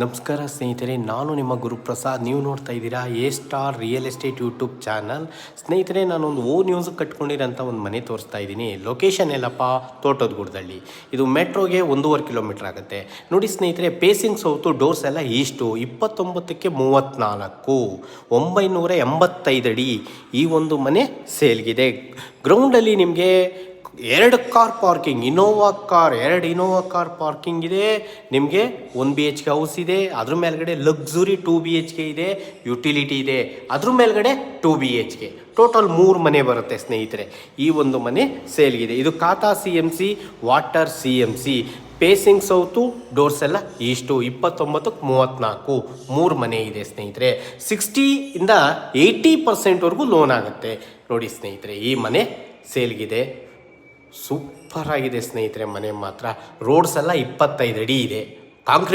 ನಮಸ್ಕಾರ ಸ್ನೇಹಿತರೆ, ನಾನು ನಿಮ್ಮ ಗುರುಪ್ರಸಾದ್. ನೀವು ನೋಡ್ತಾ ಇದ್ದೀರಾ A star real estate YouTube channel. ಸ್ನೇಹಿತರೆ, ನಾನೊಂದು ನ್ಯೂಸ್ ಕಟ್ಕೊಂಡಿರೋಂಥ ಒಂದು ಮನೆ ತೋರಿಸ್ತಾ ಇದ್ದೀನಿ. ಲೊಕೇಶನ್ ಎಲ್ಲಪ್ಪ, ತೋಟದ ಗುಡ್ದಳ್ಳಿ. ಇದು ಮೆಟ್ರೋಗೆ 1.5 ಕಿಲೋಮೀಟ್ರ್ ಆಗುತ್ತೆ. ನೋಡಿ ಸ್ನೇಹಿತರೆ, ಪೇಸಿಂಗ್ ಸೌತು, ಡೋರ್ಸ್ ಎಲ್ಲ ಈಸ್ಟು, 29ಕ್ಕೆ 34, 985 ಅಡಿ ಈ ಒಂದು ಮನೆ ಸೇಲ್ಗಿದೆ. ಗ್ರೌಂಡಲ್ಲಿ ನಿಮಗೆ 2 ಕಾರ್ ಪಾರ್ಕಿಂಗ್, ಎರಡು ಇನೋವಾ ಕಾರ್ ಪಾರ್ಕಿಂಗ್ ಇದೆ. ನಿಮಗೆ 1 BHK ಹೌಸ್ ಇದೆ. ಅದ್ರ ಮೇಲ್ಗಡೆ ಲಕ್ಸುರಿ 2 BHK ಇದೆ, ಯುಟಿಲಿಟಿ ಇದೆ. ಅದ್ರ ಮೇಲ್ಗಡೆ 2 BHK, ಟೋಟಲ್ 3 ಮನೆ ಬರುತ್ತೆ ಸ್ನೇಹಿತರೆ. ಈ ಒಂದು ಮನೆ ಸೇಲ್ಗಿದೆ. ಇದು ಖಾತಾ CMC, water CMC, pacing south, doors ಎಲ್ಲ ಇಷ್ಟು. 29ಕ್ಕೆ 34, 3 ಮನೆ ಇದೆ ಸ್ನೇಹಿತರೆ. 60ಇಂದ 80% ಲೋನ್ ಆಗುತ್ತೆ. ನೋಡಿ ಸ್ನೇಹಿತರೆ, ಈ ಮನೆ ಸೇಲ್ಗಿದೆ. ಸೂಪರ್ ಆಗಿದೆ ಸ್ನೇಹಿತರೆ ಮನೆ ಮಾತ್ರ. ರೋಡ್ಸ್ ಎಲ್ಲ 25 ಅಡಿ ಇದೆ. ಕಾಂಕ್ರೀಟ್